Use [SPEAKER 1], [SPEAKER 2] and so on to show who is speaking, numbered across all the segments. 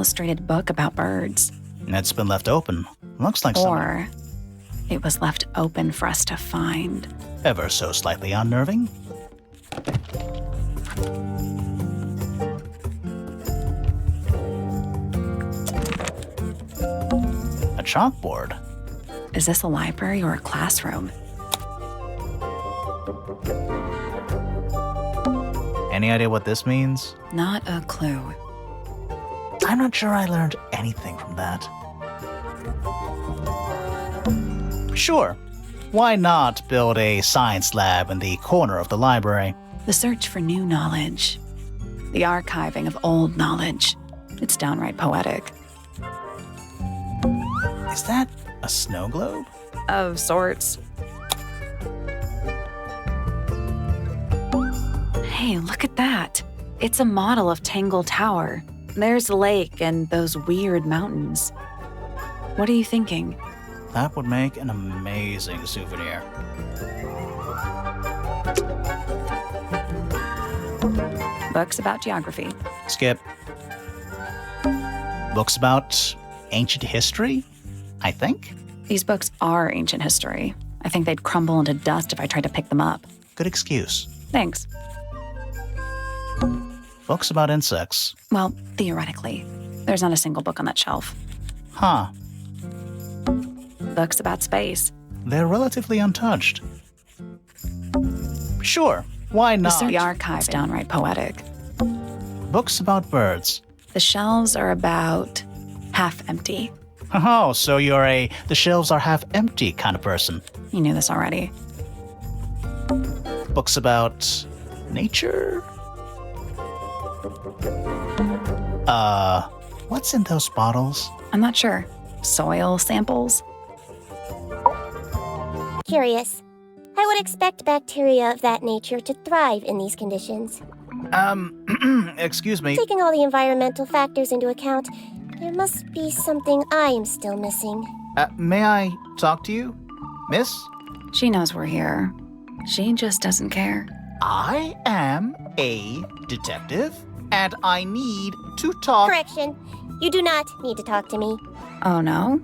[SPEAKER 1] illustrated book about birds.
[SPEAKER 2] It's been left open. Looks like someone
[SPEAKER 1] Or it was left open for us to find.
[SPEAKER 2] ever so slightly unnerving. A chalkboard.
[SPEAKER 1] Is this a library or a classroom?
[SPEAKER 2] Any idea what this means?
[SPEAKER 1] Not a clue.
[SPEAKER 2] I'm not sure I learned anything from that. Sure, why not build a science lab in the corner of the library?
[SPEAKER 1] The search for new knowledge. The archiving of old knowledge. It's downright poetic.
[SPEAKER 2] Is that a snow globe?
[SPEAKER 1] Of sorts. Hey, look at that. It's a model of Tangle Tower. There's the lake and those weird mountains. What are you thinking?
[SPEAKER 2] That would make an amazing souvenir.
[SPEAKER 1] Books about geography.
[SPEAKER 2] Skip. Books about ancient history, I think?
[SPEAKER 1] These books are ancient history. I think they'd crumble into dust if I tried to pick them up.
[SPEAKER 2] Good excuse.
[SPEAKER 1] Thanks.
[SPEAKER 2] Books about insects.
[SPEAKER 1] Well, theoretically. There's not a single book on that shelf.
[SPEAKER 2] Huh.
[SPEAKER 1] Books about space.
[SPEAKER 2] They're relatively untouched. Sure, why not?
[SPEAKER 1] The archive's downright poetic.
[SPEAKER 2] Books about birds.
[SPEAKER 1] The shelves are about half empty.
[SPEAKER 2] Oh, so you're the shelves are half empty kind of person.
[SPEAKER 1] You knew this already.
[SPEAKER 2] Books about nature? What's in those bottles?
[SPEAKER 1] I'm not sure. Soil samples?
[SPEAKER 3] Curious. I would expect bacteria of that nature to thrive in these conditions.
[SPEAKER 2] Excuse me.
[SPEAKER 3] Taking all the environmental factors into account, there must be something I am still missing.
[SPEAKER 2] May I talk to you, miss?
[SPEAKER 1] She knows we're here. She just doesn't care.
[SPEAKER 2] I am a detective, and I need to talk.
[SPEAKER 3] Correction. You do not need to talk to me.
[SPEAKER 1] Oh no?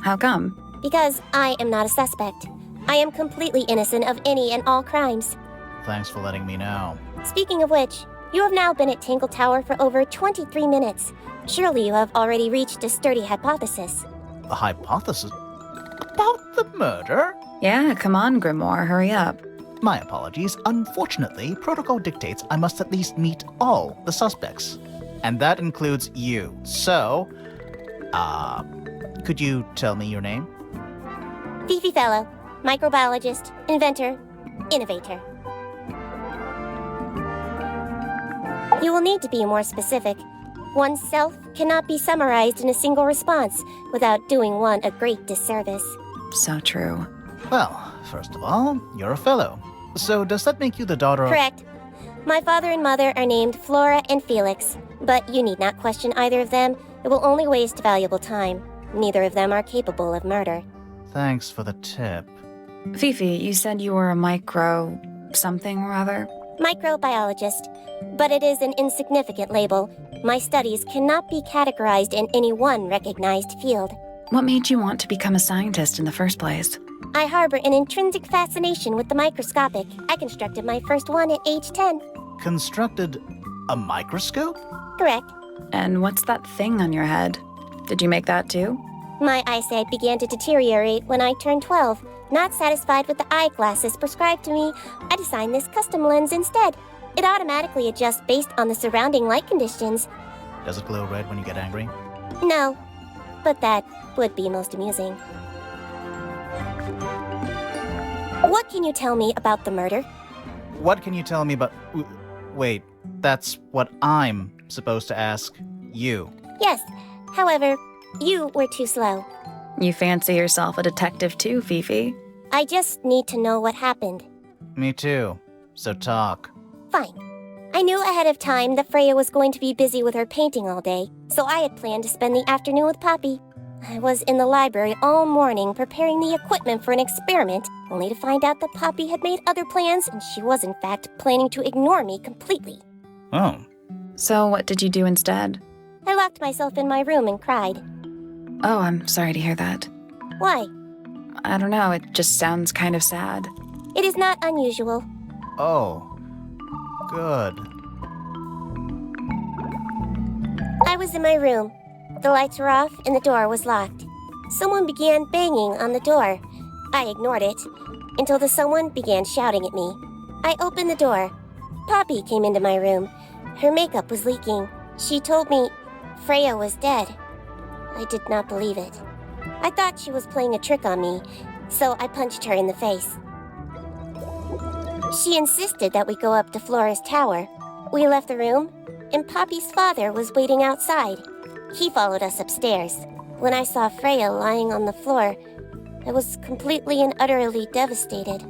[SPEAKER 1] How come?
[SPEAKER 3] Because I am not a suspect. I am completely innocent of any and all crimes.
[SPEAKER 2] Thanks for letting me know.
[SPEAKER 3] Speaking of which, you have now been at Tangle Tower for over 23 minutes. Surely you have already reached a sturdy hypothesis.
[SPEAKER 2] A hypothesis? About the murder?
[SPEAKER 1] Yeah, come on, Grimoire, hurry up.
[SPEAKER 2] My apologies. Unfortunately, protocol dictates I must at least meet all the suspects. And that includes you. So, could you tell me your name?
[SPEAKER 3] Fifi Fellow, microbiologist, inventor, innovator. You will need to be more specific. Oneself cannot be summarized in a single response without doing one a great disservice.
[SPEAKER 1] So true.
[SPEAKER 2] Well, first of all, you're a fellow. So does that make you the daughter of...
[SPEAKER 3] Correct. My father and mother are named Flora and Felix, but you need not question either of them. It will only waste valuable time. Neither of them are capable of murder.
[SPEAKER 2] Thanks for the tip.
[SPEAKER 1] Fifi, you said you were a micro... something or other?
[SPEAKER 3] Microbiologist, but it is an insignificant label. My studies cannot be categorized in any one recognized field.
[SPEAKER 1] What made you want to become a scientist in the first place?
[SPEAKER 3] I harbor an intrinsic fascination with the microscopic. I constructed my first one at age 10.
[SPEAKER 2] Constructed a microscope?
[SPEAKER 3] Correct.
[SPEAKER 1] And what's that thing on your head? Did you make that too?
[SPEAKER 3] My eyesight began to deteriorate when I turned 12. Not satisfied with the eyeglasses prescribed to me, I designed this custom lens instead. It automatically adjusts based on the surrounding light conditions.
[SPEAKER 2] Does it glow red when you get angry?
[SPEAKER 3] No, but that would be most amusing. What can you tell me about the murder?
[SPEAKER 2] What can you tell me about... Wait, that's what I'm supposed to ask you.
[SPEAKER 3] Yes, however, you were too slow.
[SPEAKER 1] You fancy yourself a detective too, Fifi?
[SPEAKER 3] I just need to know what happened.
[SPEAKER 2] Me too. So talk.
[SPEAKER 3] Fine. I knew ahead of time that Freya was going to be busy with her painting all day, so I had planned to spend the afternoon with Poppy. I was in the library all morning preparing the equipment for an experiment, only to find out that Poppy had made other plans and she was in fact planning to ignore me completely.
[SPEAKER 2] Oh.
[SPEAKER 1] So what did you do instead?
[SPEAKER 3] I locked myself in my room and cried.
[SPEAKER 1] Oh, I'm sorry to hear that.
[SPEAKER 3] Why?
[SPEAKER 1] I don't know, it just sounds kind of sad.
[SPEAKER 3] It is not unusual.
[SPEAKER 2] Oh, good.
[SPEAKER 3] I was in my room. The lights were off and the door was locked. Someone began banging on the door. I ignored it until the someone began shouting at me. I opened the door. Poppy came into my room. Her makeup was leaking. She told me Freya was dead. I did not believe it. I thought she was playing a trick on me, so I punched her in the face. She insisted that we go up to Flora's tower. We left the room, and Poppy's father was waiting outside. He followed us upstairs. When I saw Freya lying on the floor, I was completely and utterly devastated.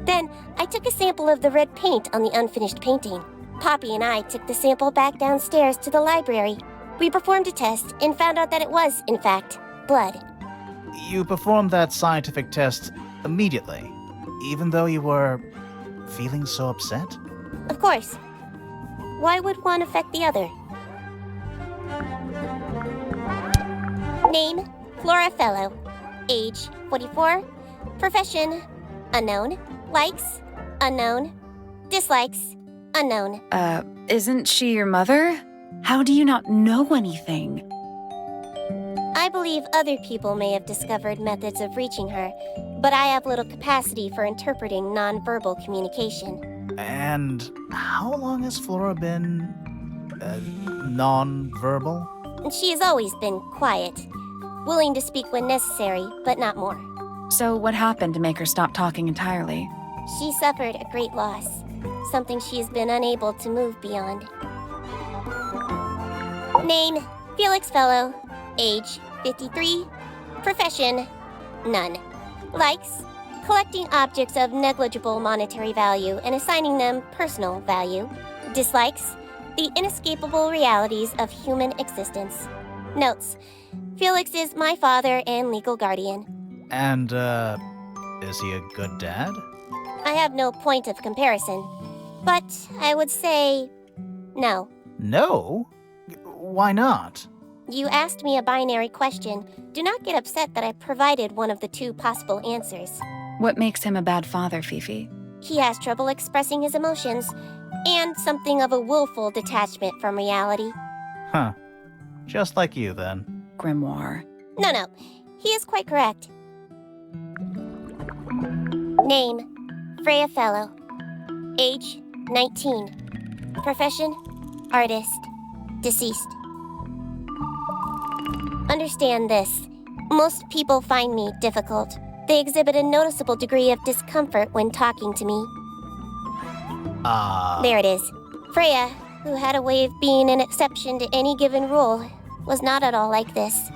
[SPEAKER 3] Then, I took a sample of the red paint on the unfinished painting. Poppy and I took the sample back downstairs to the library. We performed a test and found out that it was, in fact, blood.
[SPEAKER 2] You performed that scientific test immediately, even though you were feeling so upset?
[SPEAKER 3] Of course. Why would one affect the other? Name, Flora Fellow. Age, 44. Profession, unknown. Likes, unknown. Dislikes, unknown.
[SPEAKER 1] Isn't she your mother? How do you not know anything?
[SPEAKER 3] I believe other people may have discovered methods of reaching her, but I have little capacity for interpreting nonverbal communication.
[SPEAKER 2] And how long has Flora been non-verbal?
[SPEAKER 3] She has always been quiet, willing to speak when necessary, but not more.
[SPEAKER 1] So what happened to make her stop talking entirely?
[SPEAKER 3] She suffered a great loss, something she has been unable to move beyond. Name, Felix Fellow. Age, 53. Profession, none. Likes, collecting objects of negligible monetary value and assigning them personal value. Dislikes, the inescapable realities of human existence. Notes, Felix is my father and legal guardian.
[SPEAKER 2] And, is he a good dad?
[SPEAKER 3] I have no point of comparison, but I would say no.
[SPEAKER 2] No? Why not?
[SPEAKER 3] You asked me a binary question. Do not get upset that I provided one of the two possible answers.
[SPEAKER 1] What makes him a bad father, Fifi?
[SPEAKER 3] He has trouble expressing his emotions, and something of a willful detachment from reality.
[SPEAKER 2] Huh. Just like you, then.
[SPEAKER 1] Grimoire.
[SPEAKER 3] No, he is quite correct. Name, Freya Fellow. Age, 19. Profession, artist. Deceased. Understand this. Most people find me difficult. They exhibit a noticeable degree of discomfort when talking to me. There it is. Freya, who had a way of being an exception to any given rule, was not at all like this.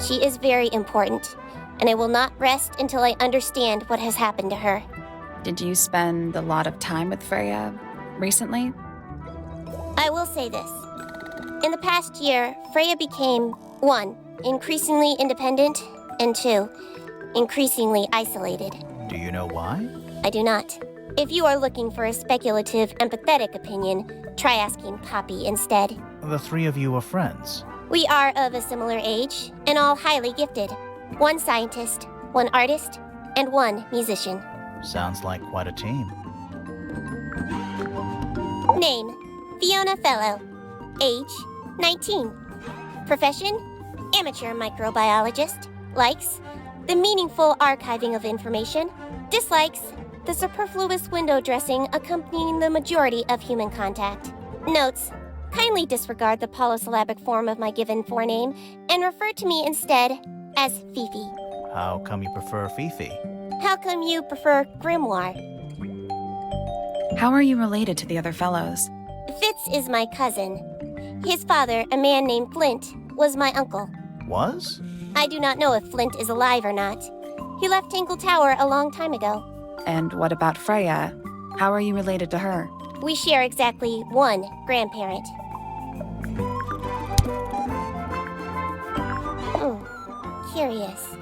[SPEAKER 3] She is very important, and I will not rest until I understand what has happened to her.
[SPEAKER 1] Did you spend a lot of time with Freya recently?
[SPEAKER 3] I will say this. In the past year, Freya became, 1, increasingly independent, and 2, increasingly isolated.
[SPEAKER 2] Do you know why?
[SPEAKER 3] I do not. If you are looking for a speculative, empathetic opinion, try asking Poppy instead.
[SPEAKER 2] The three of you are friends.
[SPEAKER 3] We are of a similar age, and all highly gifted. 1 scientist, 1 artist, and 1 musician.
[SPEAKER 2] Sounds like quite a team.
[SPEAKER 3] Name, Fiona Fellow. Age, 19. Profession, amateur microbiologist. Likes, the meaningful archiving of information. Dislikes, the superfluous window dressing accompanying the majority of human contact. Notes, kindly disregard the polysyllabic form of my given forename and refer to me instead as Fifi.
[SPEAKER 2] How come you prefer Fifi?
[SPEAKER 3] How come you prefer Grimoire?
[SPEAKER 1] How are you related to the other fellows?
[SPEAKER 3] Fitz is my cousin. His father, a man named Flint, was my uncle.
[SPEAKER 2] Was?
[SPEAKER 3] I do not know if Flint is alive or not. He left Tangle Tower a long time ago.
[SPEAKER 1] And what about Freya? How are you related to her?
[SPEAKER 3] We share exactly 1 grandparent. Curious.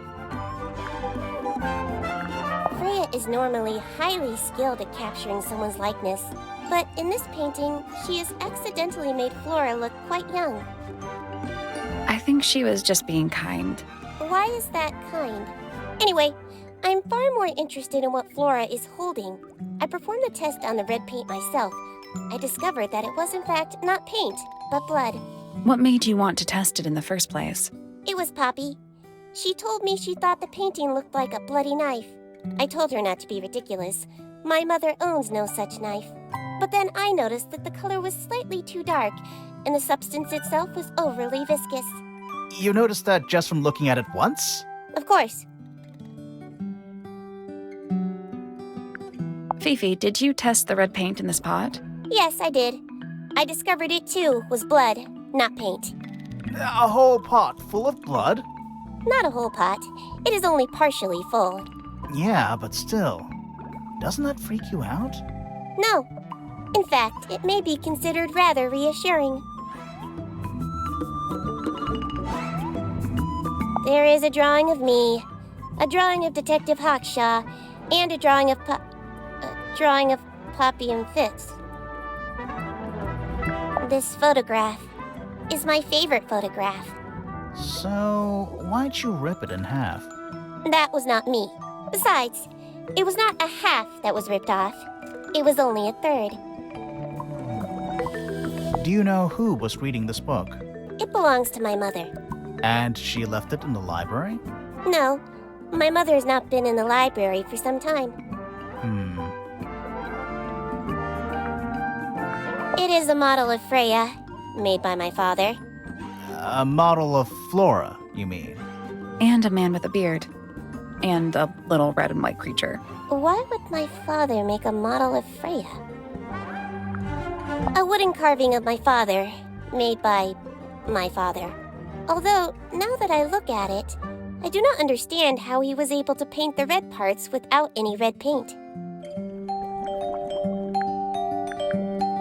[SPEAKER 3] Freya is normally highly skilled at capturing someone's likeness. But in this painting, she has accidentally made Flora look quite young.
[SPEAKER 1] I think she was just being kind.
[SPEAKER 3] Why is that kind? Anyway, I'm far more interested in what Flora is holding. I performed the test on the red paint myself. I discovered that it was in fact not paint, but blood.
[SPEAKER 1] What made you want to test it in the first place?
[SPEAKER 3] It was Poppy. She told me she thought the painting looked like a bloody knife. I told her not to be ridiculous. My mother owns no such knife. But then I noticed that the color was slightly too dark, and the substance itself was overly viscous.
[SPEAKER 2] You noticed that just from looking at it once?
[SPEAKER 3] Of course.
[SPEAKER 1] Fifi, did you test the red paint in this pot?
[SPEAKER 3] Yes, I did. I discovered it too was blood, not paint.
[SPEAKER 2] A whole pot full of blood?
[SPEAKER 3] Not a whole pot. It is only partially full.
[SPEAKER 2] Yeah, but still. Doesn't that freak you out?
[SPEAKER 3] No. In fact, it may be considered rather reassuring. There is a drawing of me, a drawing of Detective Hawkshaw, and a drawing of Poppy and Fitz. This photograph is my favorite photograph.
[SPEAKER 2] So, why'd you rip it in half?
[SPEAKER 3] That was not me. Besides, it was not a half that was ripped off. It was only a third.
[SPEAKER 2] Do you know who was reading this book?
[SPEAKER 3] It belongs to my mother.
[SPEAKER 2] And she left it in the library?
[SPEAKER 3] No, my mother has not been in the library for some time. It is a model of Freya, made by my father.
[SPEAKER 2] A model of Flora, you mean?
[SPEAKER 1] And a man with a beard. And a little red and white creature.
[SPEAKER 3] Why would my father make a model of Freya? A wooden carving of my father, made by my father. Although, now that I look at it, I do not understand how he was able to paint the red parts without any red paint.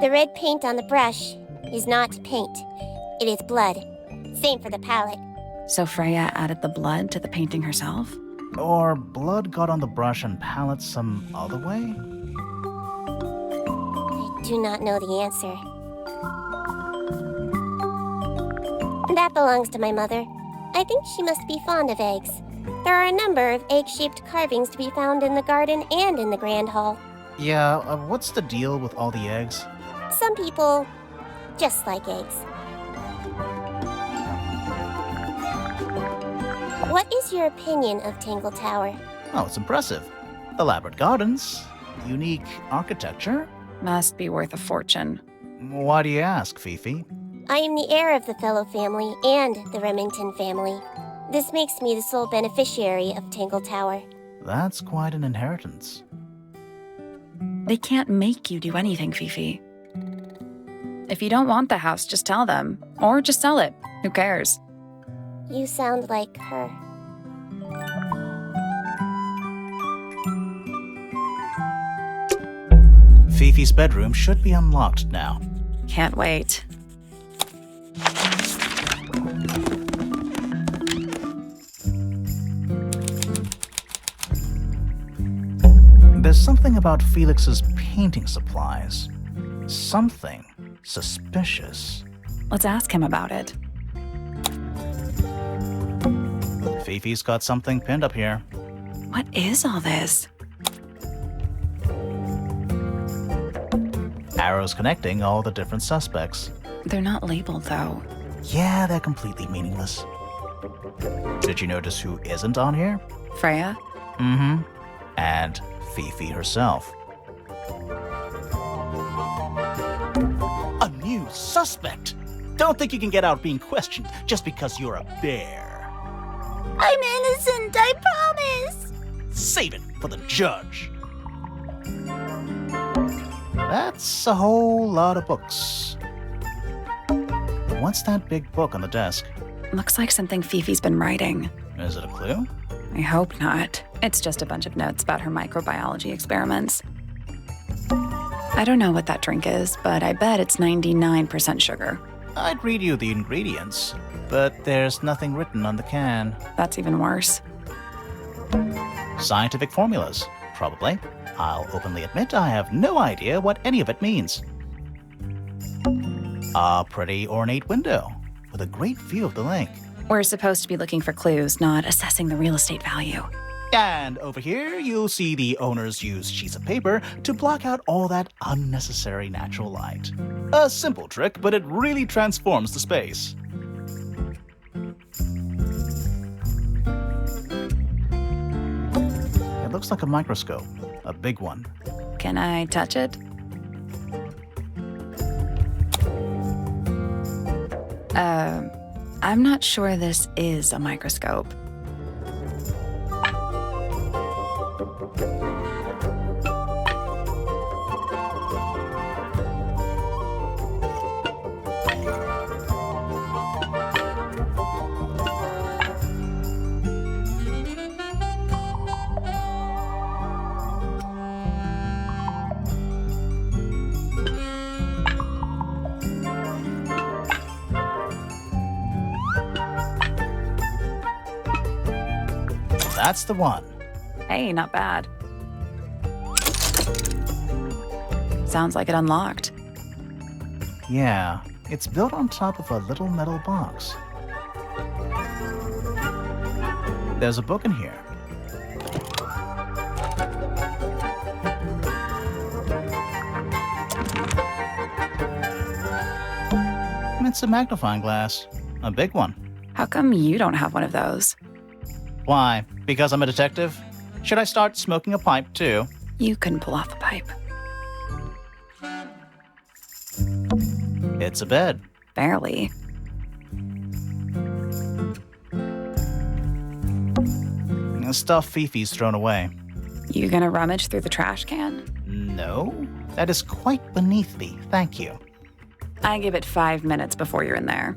[SPEAKER 3] The red paint on the brush is not paint. It is blood. Same for the palette.
[SPEAKER 1] So Freya added the blood to the painting herself?
[SPEAKER 2] Or blood got on the brush and palette some other way?
[SPEAKER 3] I do not know the answer. That belongs to my mother. I think she must be fond of eggs. There are a number of egg-shaped carvings to be found in the garden and in the Grand Hall.
[SPEAKER 2] Yeah, what's the deal with all the eggs?
[SPEAKER 3] Some people just like eggs. What is your opinion of Tangle Tower?
[SPEAKER 2] Oh, it's impressive. Elaborate gardens, unique architecture.
[SPEAKER 1] Must be worth a fortune.
[SPEAKER 2] Why do you ask, Fifi?
[SPEAKER 3] I am the heir of the Fellow family and the Remington family. This makes me the sole beneficiary of Tangle Tower.
[SPEAKER 2] That's quite an inheritance.
[SPEAKER 1] They can't make you do anything, Fifi. If you don't want the house, just tell them. Or just sell it. Who cares?
[SPEAKER 3] You sound like her.
[SPEAKER 2] Fifi's bedroom should be unlocked now.
[SPEAKER 1] Can't wait.
[SPEAKER 2] There's something about Felix's painting supplies. Something suspicious.
[SPEAKER 1] Let's ask him about it.
[SPEAKER 2] Fifi's got something pinned up here.
[SPEAKER 1] What is all this?
[SPEAKER 2] Arrows connecting all the different suspects.
[SPEAKER 1] They're not labeled, though.
[SPEAKER 2] Yeah, they're completely meaningless. Did you notice who isn't on here?
[SPEAKER 1] Freya?
[SPEAKER 2] Mm-hmm. And Fifi herself. A new suspect! Don't think you can get out being questioned just because you're a bear.
[SPEAKER 3] I'm innocent, I promise!
[SPEAKER 2] Save it for the judge. That's a whole lot of books. What's that big book on the desk?
[SPEAKER 1] Looks like something Fifi's been writing.
[SPEAKER 2] Is it a clue?
[SPEAKER 1] I hope not. It's just a bunch of notes about her microbiology experiments. I don't know what that drink is, but I bet it's 99% sugar.
[SPEAKER 2] I'd read you the ingredients, but there's nothing written on the can.
[SPEAKER 1] That's even worse.
[SPEAKER 2] Scientific formulas, probably. I'll openly admit I have no idea what any of it means. A pretty ornate window with a great view of the lake.
[SPEAKER 1] We're supposed to be looking for clues, not assessing the real estate value.
[SPEAKER 2] And over here, you'll see the owners use sheets of paper to block out all that unnecessary natural light. A simple trick, but it really transforms the space. It looks like a microscope, a big one.
[SPEAKER 1] Can I touch it? I'm not sure this is a microscope.
[SPEAKER 2] That's the one.
[SPEAKER 1] Hey, not bad. Sounds like it unlocked.
[SPEAKER 2] Yeah, it's built on top of a little metal box. There's a book in here. It's a magnifying glass, a big one.
[SPEAKER 1] How come you don't have one of those?
[SPEAKER 2] Why? Because I'm a detective? Should I start smoking a pipe too?
[SPEAKER 1] You couldn't pull off a pipe.
[SPEAKER 2] It's a bed.
[SPEAKER 1] Barely.
[SPEAKER 2] Stuff Fifi's thrown away.
[SPEAKER 1] You gonna rummage through the trash can?
[SPEAKER 2] No, that is quite beneath me, thank you.
[SPEAKER 1] I give it 5 minutes before you're in there.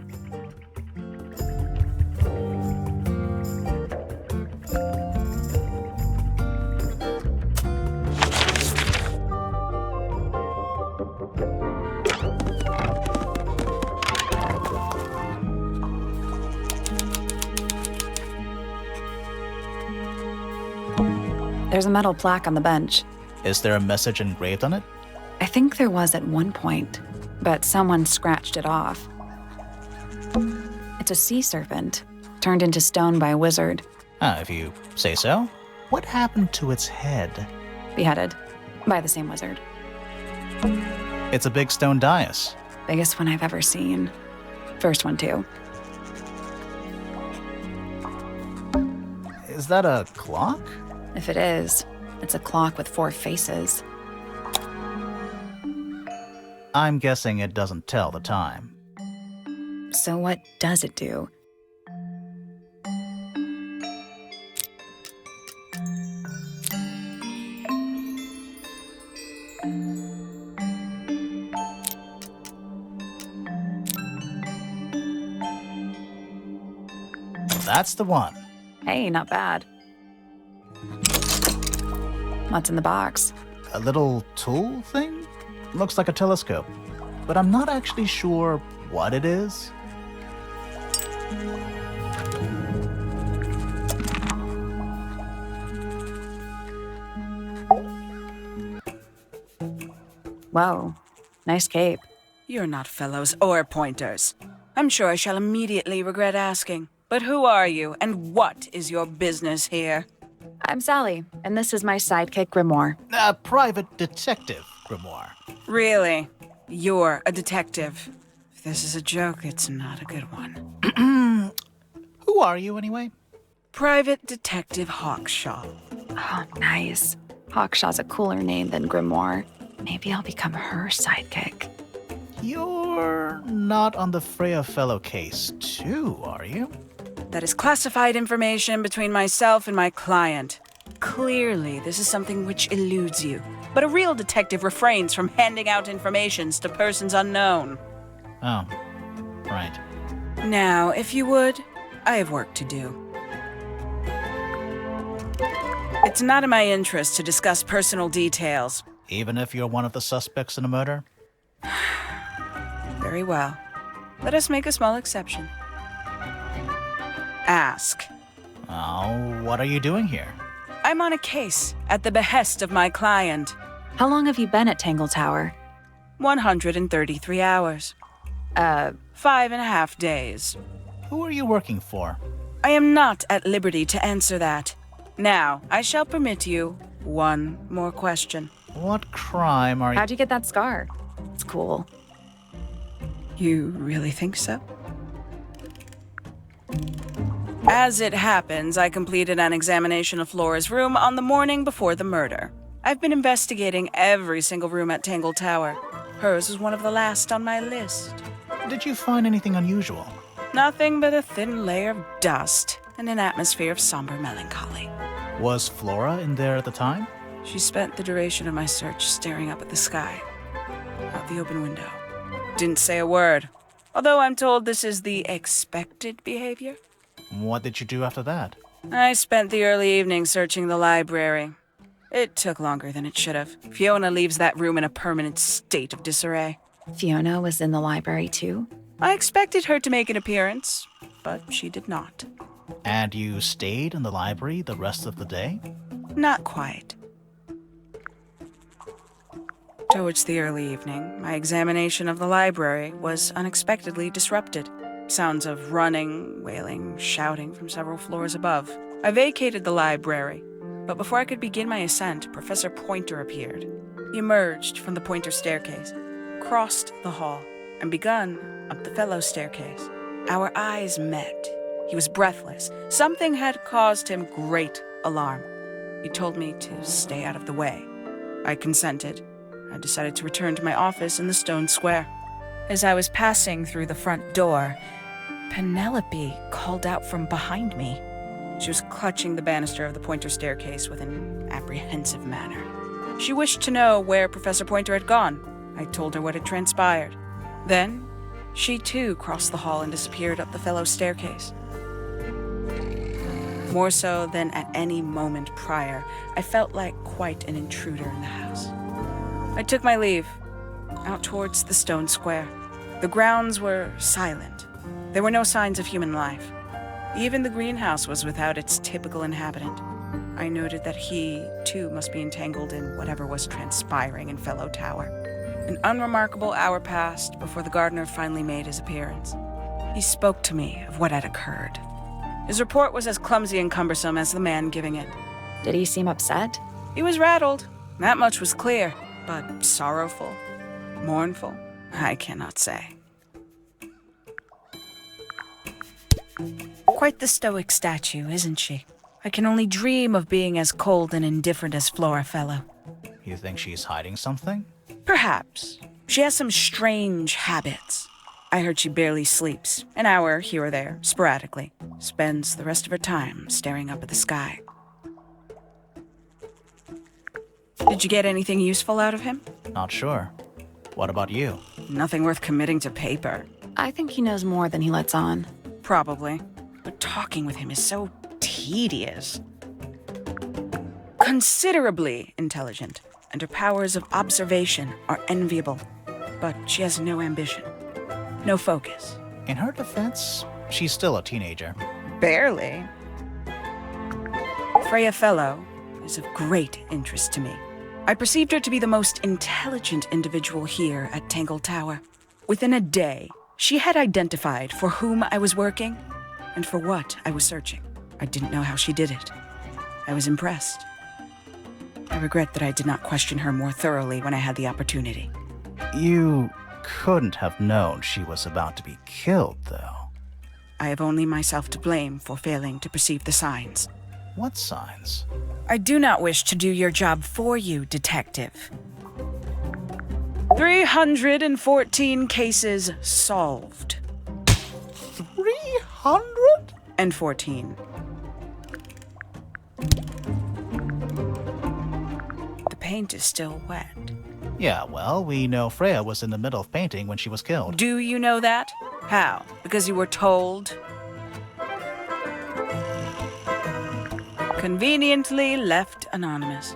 [SPEAKER 1] There's a metal plaque on the bench.
[SPEAKER 2] Is there a message engraved on it?
[SPEAKER 1] I think there was at one point, but someone scratched it off. It's a sea serpent, turned into stone by a wizard.
[SPEAKER 2] If you say so. What happened to its head?
[SPEAKER 1] Beheaded by the same wizard.
[SPEAKER 2] It's a big stone dais.
[SPEAKER 1] Biggest one I've ever seen. First one, too.
[SPEAKER 2] Is that a clock?
[SPEAKER 1] If it is, it's a clock with 4 faces.
[SPEAKER 2] I'm guessing it doesn't tell the time.
[SPEAKER 1] So what does it do?
[SPEAKER 2] That's the one.
[SPEAKER 1] Hey, not bad. What's in the box?
[SPEAKER 2] A little tool thing? Looks like a telescope, but I'm not actually sure what it is.
[SPEAKER 1] Whoa, nice cape.
[SPEAKER 4] You're not fellows or pointers. I'm sure I shall immediately regret asking. But who are you, and what is your business here?
[SPEAKER 1] I'm Sally, and this is my sidekick, Grimoire.
[SPEAKER 2] A private detective, Grimoire.
[SPEAKER 4] Really? You're a detective. If this is a joke, it's not a good one.
[SPEAKER 2] Who are you, anyway?
[SPEAKER 4] Private Detective Hawkshaw.
[SPEAKER 1] Oh, nice. Hawkshaw's a cooler name than Grimoire. Maybe I'll become her sidekick.
[SPEAKER 2] You're not on the Freya Fellow case, too, are you?
[SPEAKER 4] That is classified information between myself and my client. Clearly, this is something which eludes you. But a real detective refrains from handing out informations to persons unknown.
[SPEAKER 2] Oh, right.
[SPEAKER 4] Now, if you would, I have work to do. It's not in my interest to discuss personal details.
[SPEAKER 2] Even if you're one of the suspects in a murder?
[SPEAKER 4] Very well. Let us make a small exception. Ask.
[SPEAKER 2] Oh, what are you doing here?
[SPEAKER 4] I'm on a case at the behest of my client.
[SPEAKER 1] How long have you been at Tangle Tower?
[SPEAKER 4] 133 hours. 5.5 days.
[SPEAKER 2] Who are you working for?
[SPEAKER 4] I am not at liberty to answer that. Now, I shall permit you one more question.
[SPEAKER 2] What crime are you...
[SPEAKER 1] How'd you get that scar? It's cool.
[SPEAKER 4] You really think so? As it happens, I completed an examination of Flora's room on the morning before the murder. I've been investigating every single room at Tangle Tower. Hers was one of the last on my list.
[SPEAKER 2] Did you find anything unusual?
[SPEAKER 4] Nothing but a thin layer of dust and an atmosphere of somber melancholy.
[SPEAKER 2] Was Flora in there at the time?
[SPEAKER 4] She spent the duration of my search staring up at the sky, out the open window. Didn't say a word, although I'm told this is the expected behavior.
[SPEAKER 2] What did you do after that?
[SPEAKER 4] I spent the early evening searching the library. It took longer than it should have. Fiona leaves that room in a permanent state of disarray.
[SPEAKER 1] Fiona was in the library too?
[SPEAKER 4] I expected her to make an appearance, but she did not.
[SPEAKER 2] And you stayed in the library the rest of the day?
[SPEAKER 4] Not quite. Towards the early evening, my examination of the library was unexpectedly disrupted. Sounds of running, wailing, shouting from several floors above. I vacated the library, but before I could begin my ascent, Professor Pointer appeared. He emerged from the Pointer staircase, crossed the hall, and begun up the fellow staircase. Our eyes met. He was breathless. Something had caused him great alarm. He told me to stay out of the way. I consented. I decided to return to my office in the stone square. As I was passing through the front door, Penelope called out from behind me. She was clutching the banister of the Pointer staircase with an apprehensive manner. She wished to know where Professor Pointer had gone. I told her what had transpired. Then, she too crossed the hall and disappeared up the fellow staircase. More so than at any moment prior, I felt like quite an intruder in the house. I took my leave, out towards the stone square. The grounds were silent. There were no signs of human life. Even the greenhouse was without its typical inhabitant. I noted that he, too, must be entangled in whatever was transpiring in Fellow Tower. An unremarkable hour passed before the gardener finally made his appearance. He spoke to me of what had occurred. His report was as clumsy and cumbersome as the man giving it.
[SPEAKER 1] Did he seem upset?
[SPEAKER 4] He was rattled. That much was clear. But sorrowful, mournful, I cannot say. Quite the stoic statue, isn't she? I can only dream of being as cold and indifferent as Flora Fellow.
[SPEAKER 2] You think she's hiding something?
[SPEAKER 4] Perhaps. She has some strange habits. I heard she barely sleeps, an hour here or there, sporadically. Spends the rest of her time staring up at the sky. Did you get anything useful out of him?
[SPEAKER 2] Not sure. What about you?
[SPEAKER 4] Nothing worth committing to paper.
[SPEAKER 1] I think he knows more than he lets on.
[SPEAKER 4] Probably. But talking with him is so tedious. Considerably intelligent, and her powers of observation are enviable. But she has no ambition. No focus.
[SPEAKER 2] In her defense, she's still a teenager.
[SPEAKER 4] Barely. Freya Fellow is of great interest to me. I perceived her to be the most intelligent individual here at Tangle Tower. Within a day, she had identified for whom I was working and for what I was searching. I didn't know how she did it. I was impressed. I regret that I did not question her more thoroughly when I had the opportunity.
[SPEAKER 2] You couldn't have known she was about to be killed, though.
[SPEAKER 4] I have only myself to blame for failing to perceive the signs.
[SPEAKER 2] What signs?
[SPEAKER 4] I do not wish to do your job for you, Detective. 314 cases solved.
[SPEAKER 2] 314?
[SPEAKER 4] The paint is still wet.
[SPEAKER 2] Yeah, well, we know Freya was in the middle of painting when she was killed.
[SPEAKER 4] Do you know that? How? Because you were told? Conveniently left anonymous.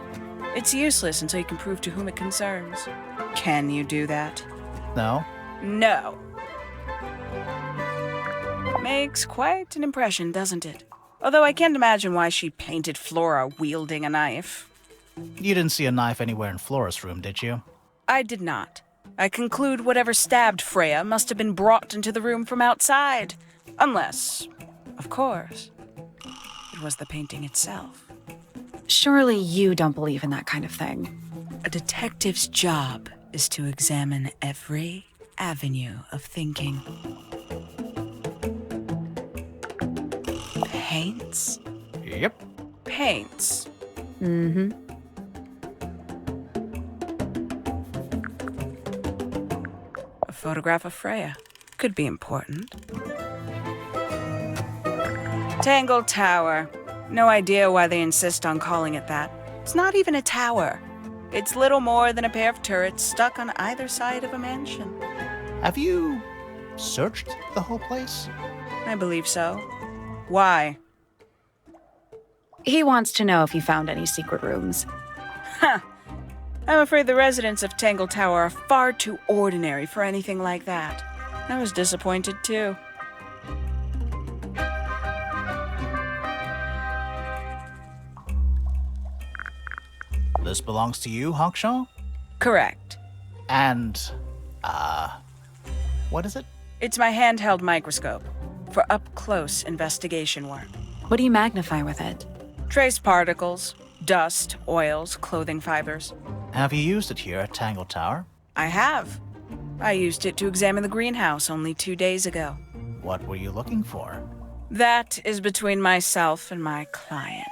[SPEAKER 4] It's useless until you can prove to whom it concerns. Can you do that?
[SPEAKER 2] No?
[SPEAKER 4] No. Makes quite an impression, doesn't it? Although I can't imagine why she painted Flora wielding a knife.
[SPEAKER 2] You didn't see a knife anywhere in Flora's room, did you?
[SPEAKER 4] I did not. I conclude whatever stabbed Freya must have been brought into the room from outside. Unless, of course, it was the painting itself.
[SPEAKER 1] Surely you don't believe in that kind of thing.
[SPEAKER 4] A detective's job is to examine every avenue of thinking. Paints?
[SPEAKER 2] Yep.
[SPEAKER 4] Paints.
[SPEAKER 1] Mm-hmm.
[SPEAKER 4] A photograph of Freya. Could be important. Tangle Tower. No idea why they insist on calling it that. It's not even a tower. It's little more than a pair of turrets stuck on either side of a mansion.
[SPEAKER 2] Have you searched the whole place?
[SPEAKER 4] I believe so. Why?
[SPEAKER 1] He wants to know if you found any secret rooms.
[SPEAKER 4] I'm afraid the residents of Tangle Tower are far too ordinary for anything like that. I was disappointed too.
[SPEAKER 2] This belongs to you, Hawkshaw?
[SPEAKER 4] Correct.
[SPEAKER 2] And, what is it?
[SPEAKER 4] It's my handheld microscope for up-close investigation work.
[SPEAKER 1] What do you magnify with it?
[SPEAKER 4] Trace particles, dust, oils, clothing fibers.
[SPEAKER 2] Have you used it here at Tangle Tower?
[SPEAKER 4] I have. I used it to examine the greenhouse only 2 days ago.
[SPEAKER 2] What were you looking for?
[SPEAKER 4] That is between myself and my client.